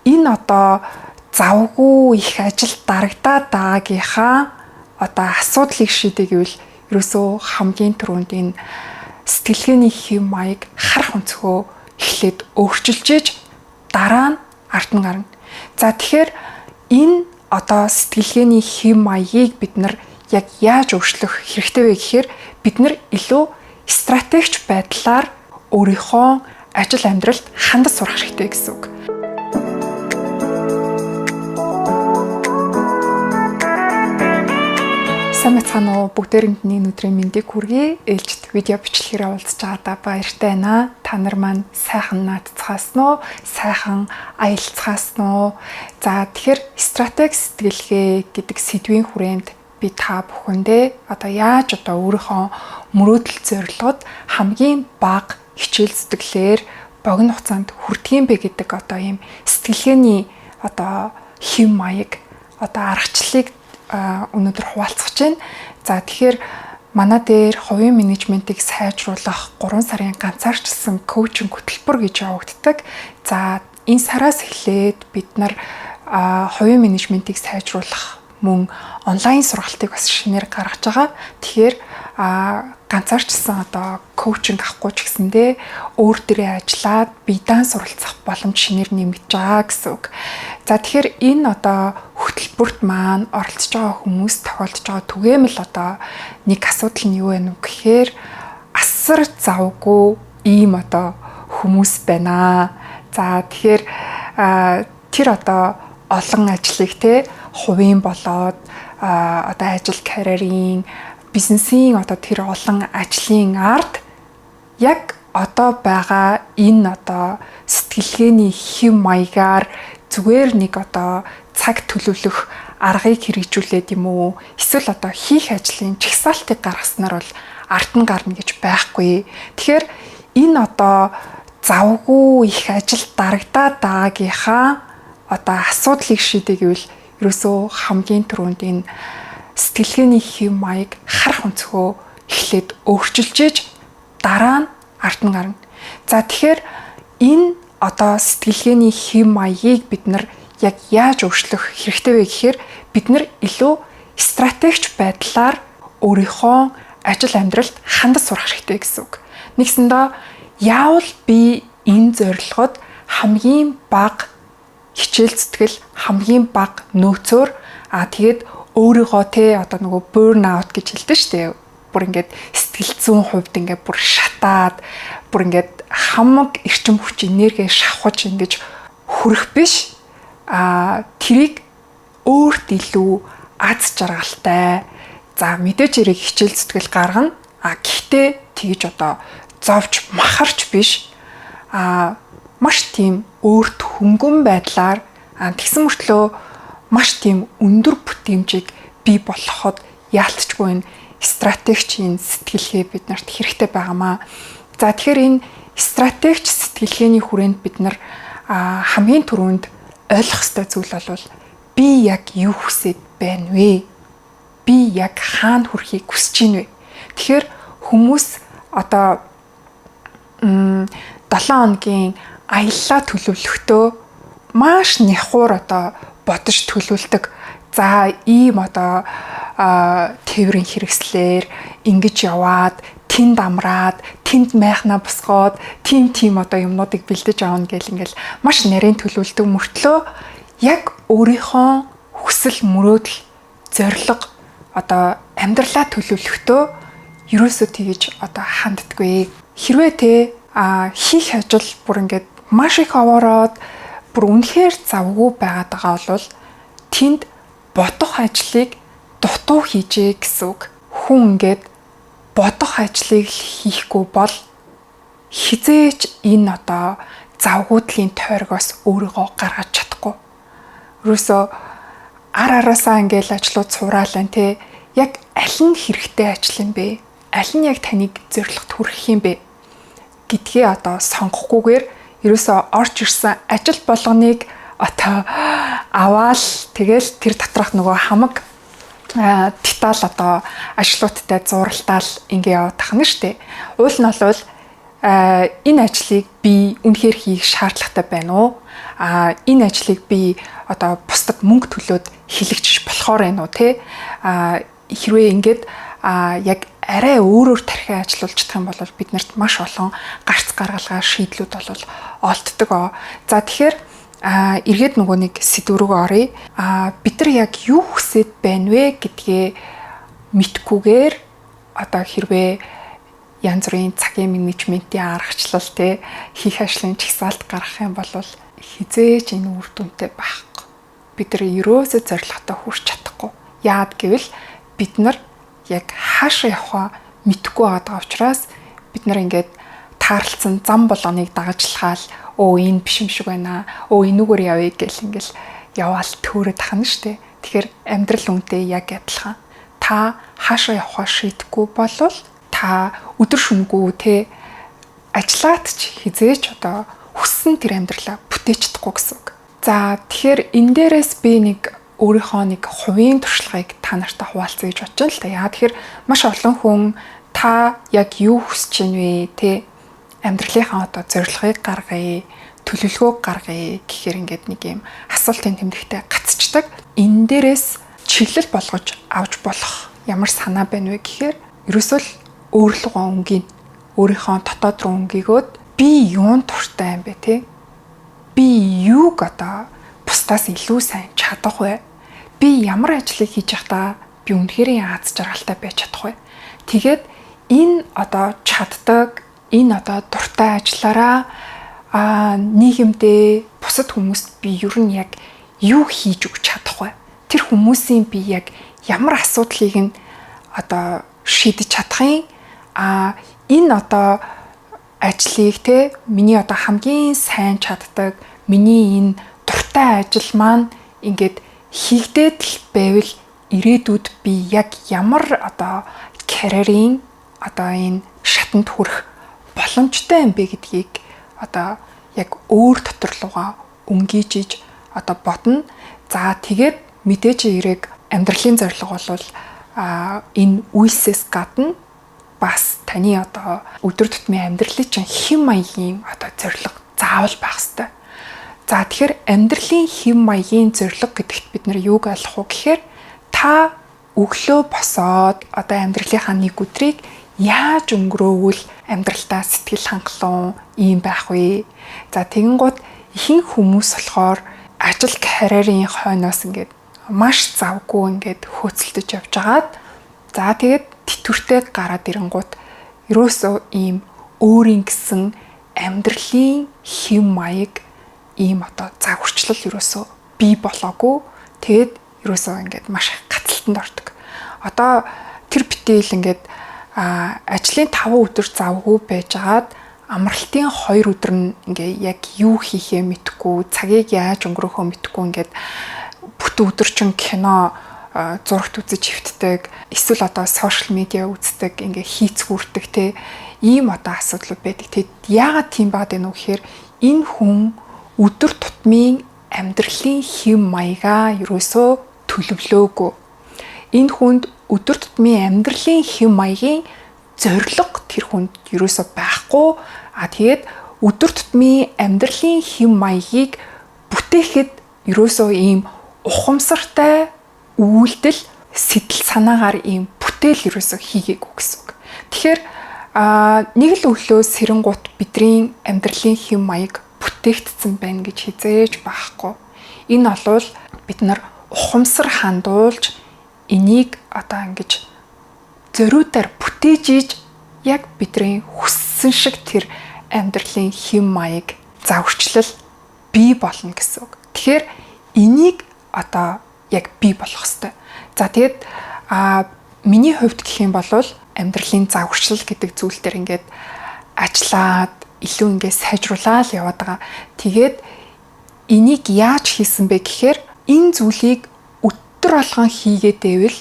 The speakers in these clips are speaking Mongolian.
энэ одоо завгүй их ажил дарагдаад байгаагийнхаа одоо асуудлыг шийдэх гэвэл ерөөсөө хамгийн түрүүнд энэ сэтгэлгээний хэв маяг харах өнцгөө эхлээд өөрчилж иж дараа нь ард нь гарна. За тэгэхээр энэ одоо сэтгэлгээний хэв маягийг бид нар яг яаж өөрчлөх хэрэгтэй вэ гэхээр бид нар илүү стратегч байдлаар өөрийнхөө ажил амьдралд хандаж сурах хэрэгтэй гэсэн үг. Сайн мэцхан уу, бүгдээрэнд нэг өдрийн мэндийг хүргэе. Ээлжид видео бичлэгээр уулзч байгаадаа баяртай байна. Та нар маань сайхан наацхаас нь, сайхан аялцхаас нь. За тэгэхээр стратеги сэтгэлгээ гэдэг сэдвийн хүрээнд би та бүхэндээ одоо яаж одоо өөрийнхөө мөрөөдөл зорилгод хамгийн бага хичээл зүтгэлээр богино хугацаанд хүрдгийм бэ гэдэг одоо ийм сэтгэлгээний одоо хэв маяг одоо аргачлалыг өнөөдөр хуваалцах гэж байна. За тэгэхээр манай дээр хувийн менежментийг сайжруулах 3 сарын ганцаарчилсан коучинг хөтөлбөр гэж явагддаг. За энэ сараас эхлээд бид нар хувийн менежментийг сайжруулах мөн онлайн сургалтыг бас шинээр гаргаж байгаа. Тэгэхээр ганцаарчилсан одоо коучинг авахгүй ч гэсэндээ өөр дээрээ ажиллаад биедан суралцах боломж шинээр нэмэгдэж байгаа гэсэн үг. За тэгэхээр энэ одоо хөтөлбөрт маань оролцож байгаа хүмүүс тохиолдож байгаа түгээмэл одоо нэг асуудал нь юу вэ гэхээр асар завгүй ийм одоо хүмүүс байна. За тэгэхээр тэр одоо олон ажлыг те хувийн болоод одоо ажил карьерийн бизнесийн одоо тэр олон ажлын ард яг одоо байгаа энэ одоо сэтгэлгээний хэв маягаар зүгээр нэг одоо цаг төлөвлөх аргыг хэрэгжүүлээд юм уу эсвэл одоо хийх ажлын чагсаалтыг гаргаснаар бол ард нь гарна гэж байхгүй. Тэгэхээр энэ одоо завгүй их ажил дарагдаад байгаагийнхаа одоо асуудлыг шийдэх гэвэл ерөөсөө хамгийн түрүүнд энэ сэтгэлгээний хэв маяг харах өнцгөө эхлээд өөрчилж иж дараа нь ард нь гарна. За тэгэхээр энэ одоо сэтгэлгээний хэв маягийг бид нар яг яаж өөрчлөх хэрэгтэй вэ гэхээр бид нар илүү стратегч байдлаар өөрийнхөө ажил амьдралд хандаж сурах хэрэгтэй гэсэн үг. Нэгсэндээ яавал би энэ зорилгод хамгийн бага хичээл зүтгэл хамгийн бага нөөцөөр тэгээд өөрийгөө те одоо нөгөө burn out гэж хэлдэг шүү дээ. Бүр ингээд сэтгэл зүйн хувьд ингээд бүр шатаад бүр ингээд хамаг эрчим хүч энерги шавхаж ингэж хүрэх биш. Тэрийг өөрт илүү аз жаргалтай. За мэдээж хэрэг хичээл зүтгэл гаргана. Гэхдээ тэгж одоо зовж махарч биш. Маш тийм өөрт хөнгөн байдлаар тэгсэн мөртлөө маш тийм өндөр бүтээмжийг бий болгоход яалтчгүй энэ стратегчийн сэтгэлгээ бид нарт хэрэгтэй байгаамаа. За тэгэхээр энэ стратегч сэтгэлгээний хүрээнд бид нар хамгийн түрүүнд ойлгох ёстой зүйл бол би яг юу хүсэж байна вэ? Би яг хаана хүрэхийг хүсэж байна вэ? Тэгэхээр хүмүүс одоо 7 хоногийн аяллаа төлөвлөхдөө маш няхуур одоо бодож төлөвлөдөг. За ийм одоо тээврийн хэрэгслэр ингэж яваад тэнд амраад тэнд майхнаа босгоод тийм одоо юмнуудыг бэлдэж аавна гэл ингээл маш нарийн төлөвлөдөг мөртлөө яг өөрийнхөө хүсэл мөрөөдөл зорилго одоо амьдралаа төлөвлөхдөө ерөөсөө тэгэж одоо ханддаггүй. Хэрвээ те хийх ажил бүр ингээд маш их аваараад бүр үнэхээр завгүй байгаад байгаа бол тэнд бодох ажлыг дутуу хийжээ гэсэн үг. Хүн ингээд бодох ажлыг хийхгүй бол хизээч энэ одоо завгуудлын тойргоос өөрийгөө гаргаж чадахгүй. Ерөөсөө араасаа ингээл ажлууд сураалаа те яг аль нь хэрэгтэй ажил юм бэ? Аль нь яг таныг зорилгот хүргэх юм бэ гэдгээ одоо сонгохгүйгээр ерөөсөө орж ирсэн ажил болгоныг одоо аваал тэгэл тэр доторх нөгөө хамаг деталь одоо ажлуудтай зуралтаал ингээ яваад тахна штэ. Уул нь бол энэ ажлыг би үнэхээр хийх шаардлагатай байна уу? Энэ ажлыг би одоо бусдад мөнгө төлөөд хийлэгчж болохоор байна уу те? Хэрвээ ингээд яг арай өөрөөр тархиа ажиллуулж чадах юм бол биднэрт маш олон гарц гаргалгаа шийдлүүд бол олддог. За тэгэхээр эргээд нөгөө нэг сэдв рүү оръё. Бид нар яг юу хүсэж байна вэ гэдгээ мэдхгүйгээр одоо хэрвээ янз бүрийн цагийн менежментийн аргачлал те хийх ажлын чагсаалт гаргах юм бол хизээж энэ үр дүнтэй байхгүй. Бид нар ерөөсөө зорилготой хүрч чадахгүй. Яад гэвэл бид нар яг хаашаа явахаа мэдгүй байгаа учраас бид нар ингээд таарлцсан зам болгоныг дагажлахаал энэ биш юм шиг байна. Энүүгээр явъя гэл ингээл яваал төөрөд тахна штэ. Тэгэхээр амьдрал үнтэй яг адилхан. Та хаашаа явахаа шийдэхгүй болвол та өдөр шөнөгүй те ажиллаад ч хизээч одоо хүссэн тэр амьдралаа бүтээж чадахгүй гэсэн үг. За тэгэхээр энэ дээрээс би нэг өөрийнхөө нэг хувийн туршлагыг та нартай хуваалцъя гэж бодож байна л да. Яа тэгэхээр маш олон хүн та яг юу хүсэж байна вэ те амьдралынхаа одоо зорилгыг гаргая, төлөвлөгөөг гаргая гэхээр ингээд нэг юм асуултын тэмдэгтээ гацчдаг. Энэ дээрээс чиглэл болгож авч болох ямар санаа байна вэ гэхээр ерөөсөө л өөрлөгөө өнгийн өөрийнхөө дотоод руу өнгийгөөд би юунд туртай юм бэ те? Би юуг одоо бусдаас илүү сайн чадах вэ? Би ямар ажлыг хийж байхдаа би үнэхээр аз жаргалтай байж чадах вэ? Тэгээд энэ одоо чаддаг, энэ одоо дуртай ажлаараа нийгэмдээ бусад хүмүүст би ер нь яг юу хийж өгч чадах вэ? Тэр хүмүүсийн би яг ямар асуудлыг нь одоо шийдэж чадахын энэ одоо ажлыг те миний одоо хамгийн сайн чаддаг миний энэ дуртай ажил маань ингээд хийгдээд л байвал ирээдүйд би яг ямар одоо карьерийн одоо энэ шатанд хүрэх боломжтой юм бэ гэдгийг одоо яг өөр дотор руугаа өнгийжиж одоо бодно. За тэгээд мэдээж хэрэг амьдралын зорилго бол энэ үйлсээс гадна бас таны одоо өдөр тутмын амьдралын чинь хэм маягийн одоо зорилго заавал байх ёстой. За тэгэхээр амьдралын хэм маягийн зорилго гэдэгт бид нар юуг ойлгох вэ гэхээр та өглөө босоод одоо амьдралынхаа нэг өдрийг яаж өнгөрөөвөл амьдралдаа сэтгэл хангалуун ийм байх вэ? За тэгэнгუთ ихэнх хүмүүс болохоор ажил карьерийн хойноос ингээд маш завгүй ингээд хөөцөлдөж явж байгаад за тэгээд тэтвэртэй гараад ирэнгуут ерөөсөө ийм өөрийн гэсэн амьдралын хэм маяг ийм одоо загварчлал ерөөсөө бий болоогүй. Тэгээд ерөөсөө ингээд маш гацалтанд ордог. Одоо тэр битэл ингээд ажлын 5 өдөр завгүй байжгаад амралтын 2 өдөр нь ингээ яг юу хийхээ мэдэхгүй, цагийг яаж өнгөрөхөө мэдэхгүй ингээд бүтэн өдөр чин кино зурагт үзэж хөвтдөг, эсвэл одоо сошиал медиа үздэг, ингээ хийцгүүрдэг те ийм одоо асуудал байдаг. Тэгэд яагаад тийм баад байна вэ гэхээр энэ хүн өдөр тутмын амьдралын хэм маягаа ерөөсөө төлөвлөөгүй. Энэ хүнд өдөр тутмын амьдралын хэм маягийн зорилго тэр хүнд ерөөсөө байхгүй. Тэгээд өдөр тутмын амьдралын хэм маягийг бүтээхэд ерөөсөө ийм ухамсартай үйлдэл сэтэл санаагаар ийм бүтээл ерөөсөө хийгээгүй гэсэн үг. Тэгэхээр нэг л өглөө сэрэнгуут бидний амьдралын хэм маяг бүтээгдсэн байна гэж хизээж байхгүй. Энэ олвол бид нар ухамсар хандуулж энийг одоо ингэж зориудаар бүтээж ийж яг бидний хүссэн шиг тэр амьдралын хэм маяг заварчлал бий болно гэсэн үг. Тэгэхээр энийг одоо яг бий болох хэвээр. За тэгээд миний хувьд гэх юм бол амьдралын заварчлал гэдэг зүйл дээр ингээд ажиллаад илүү ингээд сайжруулаад яваад байгаа. Тэгээд энийг яаж хийсэн бэ гэхээр энэ зүйлийг өдөр болгон хийгээд байвал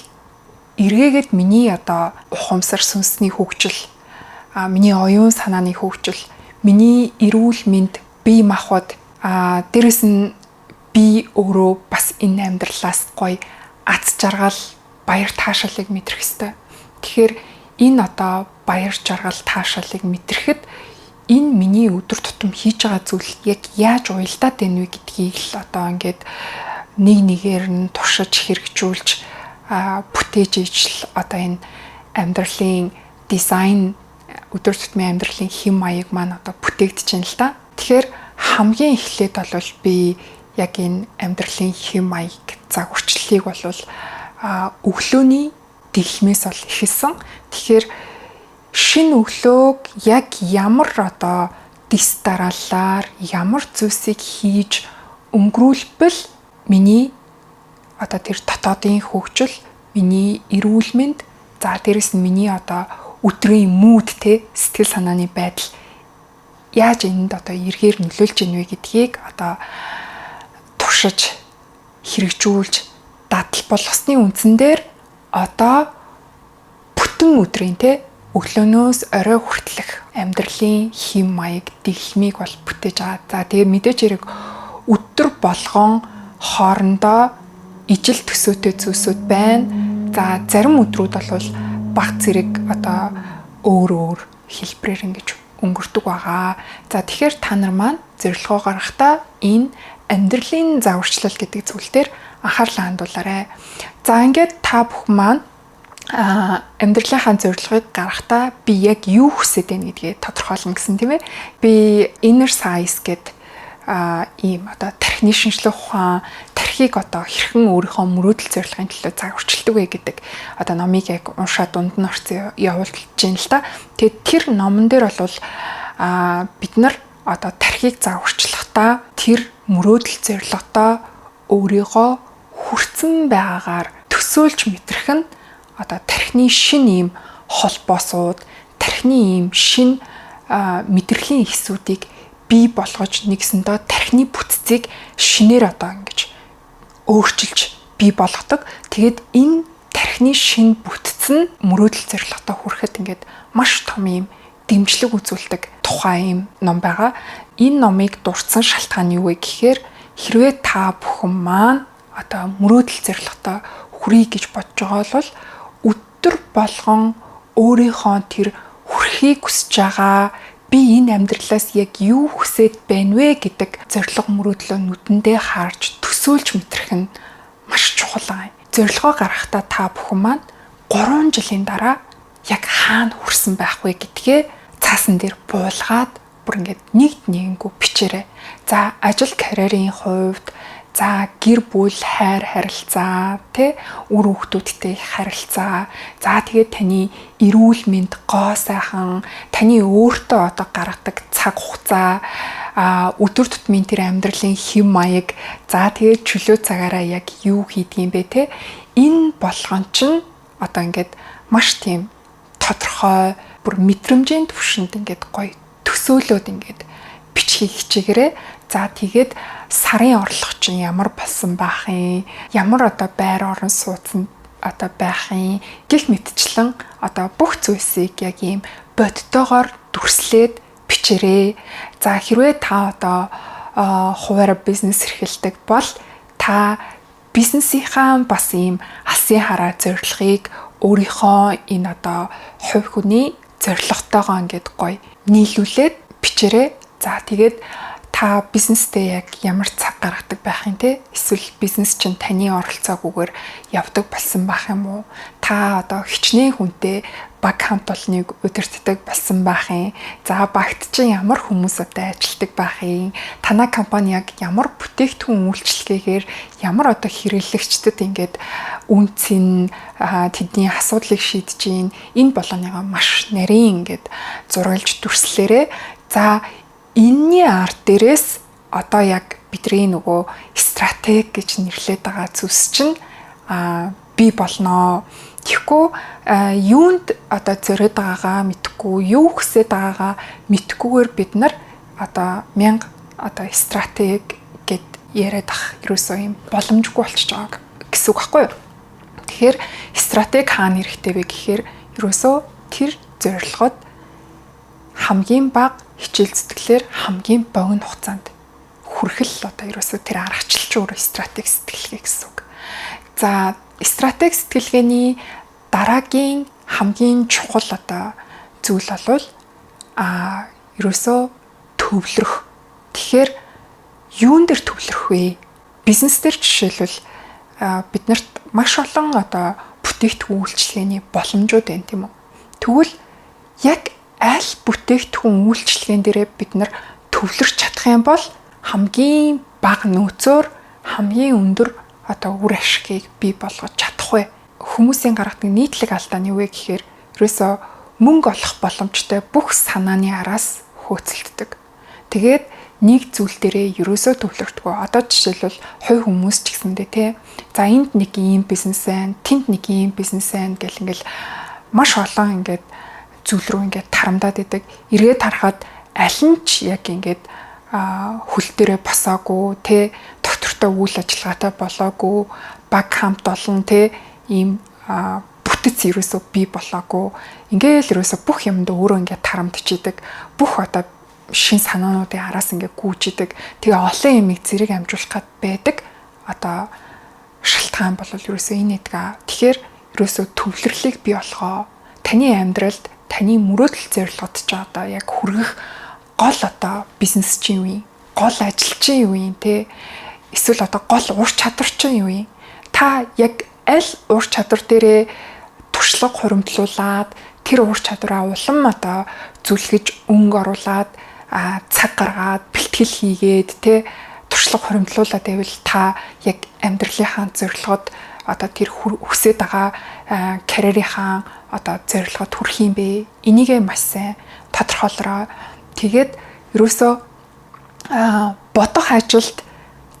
эргээгээд миний одоо ухамсар сүнсний хөгжил, миний оюун санааны хөгжил, миний эрүүл мэнд, бие махбод дээрэс нь би өөрөө бас энэ амьдралаас гоё аз жаргал, баяр таашаалыг мэдрэх ёстой. Тэгэхээр энэ одоо баяр жаргал, таашаалыг мэдрэхэд энэ миний өдөр тутам хийж байгаа зүйл яг яаж уялдаад байна вэ гэдгийг л одоо ингээд нэг нэгээр нь туршиж хэрэгжүүлж бүтээж ижил одоо энэ амьдралын дизайн өдөр тутмын амьдралын хэм маяг маань одоо бүтээгдэж байна л да. Тэгэхээр хамгийн эхлээд бол би яг энэ амьдралын хэм маяг загварчлалыг бол өглөөний дэглэмээс бол эхэлсэн. Тэгэхээр шинэ өглөөг яг ямар одоо дис дараалалаар ямар зүйлсийг хийж өнгөрүүлбэл миний одоо тэр дотоодын хөгжил, миний эрүүл мэнд, за дээрэс нь миний одоо өдрийн мууд те сэтгэл санааны байдал яаж энд одоо эргээр нөлөөлж ийн вэ гэдгийг одоо туршиж хэрэгжүүлж дадал болгосны үндсэн дээр одоо бүтэн өдрийн те өглөөнөөс орой хүртэлх амьдралын хэм маяг дэглэмийг бол бүтээж байгаа. За тэгээ мэдээж хэрэг өдөр болгон хоорондоо ижил төсөөтэй зүйлсүүд байна. За зарим өдрүүд бол баг зэрэг одоо өөр хэлбэрээр ингэж өнгөрдөг байгаа. За тэгэхээр та нар маань зорилгоо гаргахдаа энэ амьдралын заварчлал гэдэг зүйл дээр анхаарлаа хандуулаарай. За ингээд та бүхэн маань амьдралынхаа зорилгыг гаргахдаа би яг юу хүсэж байна гэдгээ тодорхойлно гэсэн тийм ээ. Би inner size гэдэг ийм одоо тархины шинжлэх ухаан тархийг одоо хэрхэн өөрийнхөө мөрөөдөл зорилгын төлөө загварчилдаг вэ гэдэг одоо номыг яг уншаад дунд нь орсон явуулж байна л да. Тэгээд тэр номон дээр бол бид нар одоо тархийг загварчлахдаа тэр мөрөөдөл зорилготой өөрийгөө хүрсэн байгаагаар төсөөлж мэтрэх нь одоо тархины шин ийм холбоосууд, тархины ийм шин мэдрэлийн хэсүүдийг бий болгож нэгсэндээ тархины бүтцийг шинээр одоо ингэж өөрчилж бий болгодог. Тэгээд энэ тархины шин бүтц нь мөрөөдөл зорилготой хүрэхэд ингээд маш том ийм дэмжлэг үзүүлдэг тухайн ийм ном байгаа. Энэ номыг дурдсан шалтгаан юу вэ гэхээр хэрвээ та бүхэн маань одоо мөрөөдөл зорилготой хүрье гэж бодож байгаа бол өдөр болгон өөрийнхөө тэр хүрхийг хүсэж байгаа би энэ амьдралаас яг юу хүсэж байна вэ гэдэг зорилго мөрөөдлөө нүдэндээ харж төсөөлж мэтрэх нь маш чухал юм. Зорилгоо гаргахдаа та бүхэн маань 3 жилийн дараа яг хаана хүрсэн байх вэ гэдгээ цаасан дээр буулгаад бүр ингээд нэггүй бичээрэй. За ажил карьерийн хувьд за гэр бүл хайр харилцаа тэ үр хүүхдүүдтэй харилцаа за тэгээд таны эрүүл мэнд гоо сайхан таны өөртөө одоо гаргадаг цаг хугацаа өдөр тутмын тэр амьдралын хэм маяг за тэгээд чөлөө цагаараа яг юу хийдгийм бэ тэ энэ болгон чинь одоо ингээд маш тийм тодорхой бүр мэдрэмжийн түвшинд ингээд гоё төсөөлөд ингээд бичгийг хичээгээрэй. За тэгээд сарын орлого чинь ямар болсон байх юм? Ямар одоо байр орон сууцнд одоо байх юм? Гэх мэтчлэн одоо бүх зүйлсийг яг ийм бодтойгоор дүрслээд бичээрэй. За хэрвээ та одоо хуваараа бизнес эрхэлдэг бол та бизнесийнхаа бас ийм алсын хараа зорилгыг өөрийнхөө энэ одоо хувь хүний зорилготойгоо ингээд гоё нийлүүлээд бичээрэй. За тэгээд та бизнестэй яг ямар цаг гаргадаг байх юм те эсвэл бизнес чинь таны оролцоогүйгээр явдаг болсон байх юм уу? Та одоо хичнээн хүнтэй баг хамт олныг удирддаг болсон байх юм. За багт чинь ямар хүмүүс одоо ажилладаг байх юм? Танай компани яг ямар бүтээгдэхүүн үйлчилгээгээр ямар одоо хэрэглэгчдэд ингээд үнцэн тэдний асуудлыг шийдэж гин энэ болгоныгоо маш нарийн ингээд зургалж дүрслээрээ. За энэний ард дээрээс одоо яг бидний нөгөө стратеги гэж нэрлэдэг байгаа зүйлс чинь бий болно. Тэгэхгүй юунд одоо зориод байгаагаа мэдхгүй, юу хүсэж байгаагаа мэдхгүйгээр бид нар одоо 1000 одоо стратеги гэд яриад ах ерөөсөө юм боломжгүй болчихж байгаа гэсэн үг байхгүй юу? Тэгэхээр стратеги хаана хэрэгтэй вэ гэхээр ерөөсөө тэр зорилгод хамгийн бага хичээл зүтгэлээр хамгийн богино хугацаанд хүрхэл одоо ерөөсөө тэр аргачлалч өөрөө стратеги сэтгэлгээ гэсэн үг. За стратеги сэтгэлгээний дараагийн хамгийн чухал одоо зүйл бол ерөөсөө төвлөрөх. Тэгэхээр юун дээр төвлөрөх вэ? Бизнес дээр жишээлбэл биднэрт маш олон одоо бүтээгдэхүүн үйлчилгээний боломжууд байна тийм үү? Тэгвэл яг аль бүтээгдэхүүн үйлчилгээн дээрээ бид нар төвлөрч чадах юм бол хамгийн бага нөөцөөр хамгийн өндөр одоо үр ашгийг бий болгож чадах вэ? Хүмүүсийн гаргадаг нийтлэг алдаа нь юу вэ гэхээр ерөөсөө мөнгө олох боломжтой бүх санааны араас хөөцөлддөг. Тэгээд нэг зүйл дээрээ ерөөсөө төвлөрдөггүй. Одоо жишээлбэл хувь хүмүүс ч гэсэндээ тий. За энд нэг ийм бизнес байна, тэнд нэг ийм бизнес байна гэл ингээл маш олон ингээд зүйл рүү ингээд тарамдаад идэг. Эргээд харахад аль нь ч яг ингээд хөл дээрээ босоогүй тий, доктортой үйл ажиллагаатай болоогүй, баг хамт олон тий ийм бүтэц ерөөсөө бий болоогүй. Ингээл ерөөсөө бүх юмд өөрөө ингээд тарамдчихийдэг. Бүх одоо шин санаануудын араас ингээд гүйжидэг. Тэгээ олон юмыг зэрэг амжуулах гад байдаг. Одоо шалтгаан бол ерөөсөө энэ эдгаа. Тэгэхээр ерөөсөө төвлөрлийг бий болгоо. Таны амьдралд таны мөрөөдөл зорилгод ч одоо яг хүргэх гол одоо бизнес чинь юу юм? Гол ажил чинь юу юм те? Эсвэл одоо гол ур чадвар чинь юу юм? Та яг аль ур чадвар дээрээ туршлага хуримтлуулад тэр ур чадвараа улам одоо зүлгэж өнгө оруулад цаг гаргаад бэлтгэл хийгээд те туршлага хуримтлуулаад байвал та яг амьдралынхаа зорилгод одоо тэр хүсэж байгаа карьерийнхаа одоо зорилгод хүрэх юм бэ? Энийгээ маш сайн тодорхойлроо. Тэгээд ерөөсөө бодох ажилд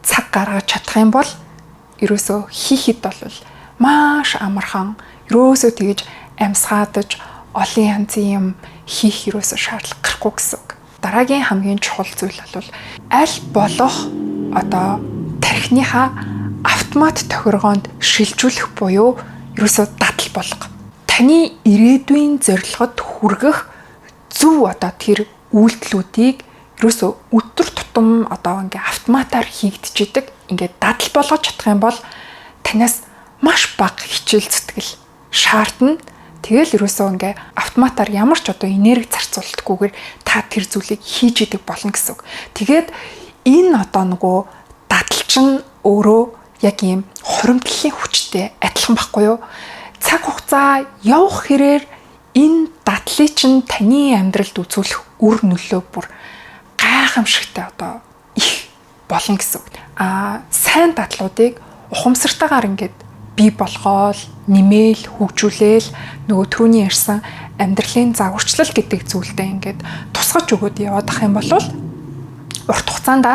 цаг гаргаж чадах юм бол ерөөсөө хийхэд бол маш амархан ерөөсөө тэгж амьсгаадаж олон янзын юм хийх ерөөсөө шаардлага гарахгүй гэсэн үг. Дараагийн хамгийн чухал зүйл бол аль болох одоо тархиныхаа автомат тохиргоонд шилжүүлэх буюу ерөөсөө дадал болго. Таны ирээдүйн зорилгод хүргэх зөв одоо тэр үйлдэлүүдийг ерөөсөө өдөр тутам одоо ингээ автоматар хийгдчихэдэг. Ингээ дадал болгож чадах юм бол танаас маш бага хичээл зүтгэл шаардна. Тэгэл ерөөсөө ингээ автоматар ямар ч одоо энерги зарцуулдаггүйгээр та тэр зүйлийг хийж идэг болно гэсэн үг. Тэгээд энэ одоо нөгөө дадал чинь өөрөө яг ийм хуримтлалын хүчтэй адилхан байхгүй юу? Цаг хугацаа явах хэрээр энэ дадлыг чинь таны амьдралд үзүүлэх үр нөлөө бүр гайхамшигтай одоо их болно гэсэн үг. Сайн дадлуудыг ухамсартайгаар ингээд бий болгоол, нэмээл, хөгжүүлээл нөгөө түрүүний ярьсан амьдралын загварчлал гэдэг зүйлдээ ингээд тусгаж өгöd яваад ах юм бол урт хугацаанд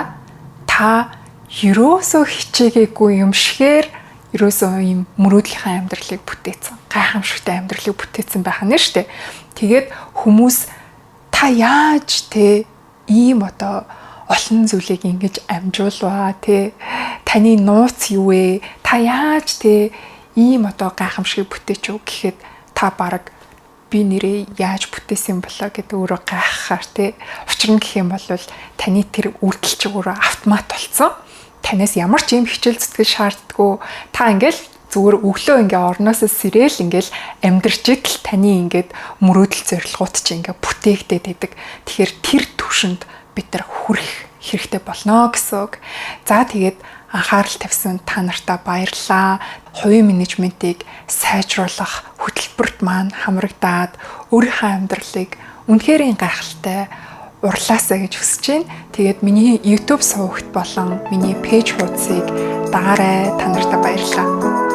та ерөөсөө хичээгээгүй юм шигээр ерөөсөө ийм мөрөөдлийнхаа амьдралыг бүтээсэн. Гайхамшигтай амьдралыг бүтээсэн байх нь шүү дээ. Тэгээд хүмүүс та яаж те ийм одоо олон зүйлийг ингэж амжуулваа те таны нууц юу вэ? Та яаж те ийм одоо гайхамшиг бүтээч үү гэхэд та бараг би нэрээ яаж бүтээсэн болоо гэдэг өөрөө гайхахаар те. Учир нь гэх юм бол таны тэр үйлдэл чи өөрөө автомат болсон. Танаас ямар ч юм хичээл зүтгэл шаарддаггүй. Та ингээл зүгээр өглөө ингээ орноосоо сэрэл ингээл амьдрч идэл таны ингээд мөрөөдөл зорилгоуд чи ингээ бүтээгдээд байдаг. Тэгэхээр тэр түвшинд бид нар хүрэх хэрэгтэй болно гэсэн үг. За тэгээд анхаарал тавьсан та нартай баярлалаа. Хувийн менежментийг сайжруулах хөтөлбөрт маань хамрагдаад өөрийнхөө амьдралыг үнэхээр гайхалтай урлаасаа гэж хүсэж байна. Тэгээд миний YouTube сувагт болон миний пэйж хуудсыг дагаарай. Та нартай баярлалаа.